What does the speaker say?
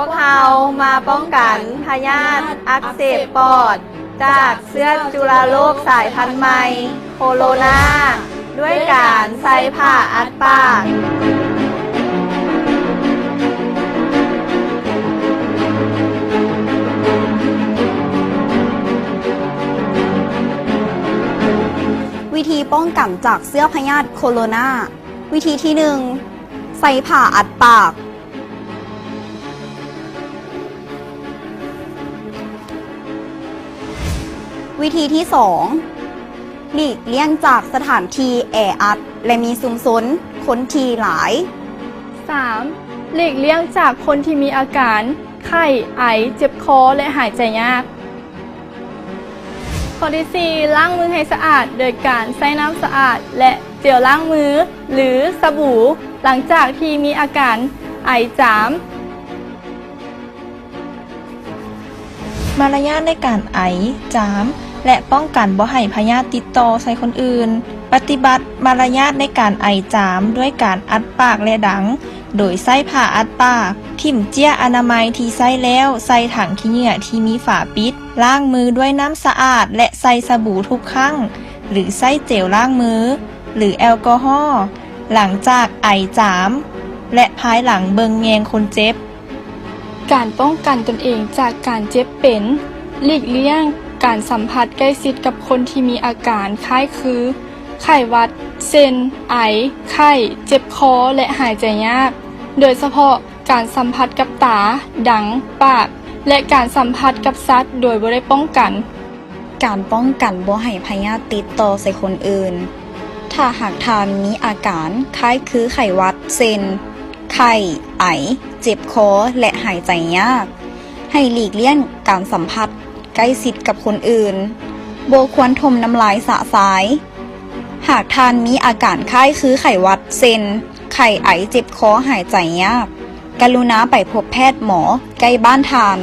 วกเรามาป้องกันพยาธิอักเสบปอดจากเชื้อจุลโรคสายพันธุ์ใหม่โคโรนาด้วยการใส่ผ้าอัดปากวิธีป้องกันจากเชื้อพยาธิโคโรนาวิธีที่ 1 ใส่ผ้าอัดปากวิธีที่ 2 หลีกเลี่ยงจากสถานที่แออัดและมีชุมชนคนที่หลาย 3. หลีกเลี่ยงจากคนที่มีอาการไข้ไอเจ็บคอและหายใจยากข้อที่ 4 ล้างมือให้สะอาดโดยการใช้น้ำสะอาดและเจลล้างมือหรือสบู่หลังจากที่มีอาการไอจามมารยาทในการไอจามและป้องกันบ่ให้พยาธิติดต่อใส่คนอื่นปฏิบัติมารยาทในการไอจามด้วยการอัดปากและดังโดยใส่ผ้าอัดปากทิ่มเจี้ยอนามัยที่ใส่แล้วใส่ถังขี้เหงื่อที่มีฝาปิดล้างมือด้วยน้ำสะอาดและใส่สบู่ทุกครั้งหรือใส่เจลล้างมือหรือแอลกอฮอล์หลังจากไอจามและภายหลังเบิงแยงคนเจ็บการป้องกันตนเองจากการเจ็บเป็นหลีกเลี่ยงการสัมผัสใกล้ชิดกับคนที่มีอาการคล้ายคือไข้หวัดเซนไอไข้เจ็บคอและหายใจยากโดยเฉพาะการสัมผัสกับตาดังปากและการสัมผัสกับสัตว์โดยบ่ได้ป้องกันการป้องกันบ่ให้พยาธิติดต่อใส่คนอื่นถ้าหากทานมีอาการคล้ายคือไข้หวัดเซนไข้ไอเจ็บคอและหายใจยากให้หลีกเลี่ยงการสัมผัสใกล้ชิดกับคนอื่นบ่ควรทมน้ำลายสะสายหากทานมีอาการคล้ายคือไข้หวัดเซนไข้ไอเจ็บคอหายใจยากกรุณาไปพบแพทย์หมอใกล้บ้านทาน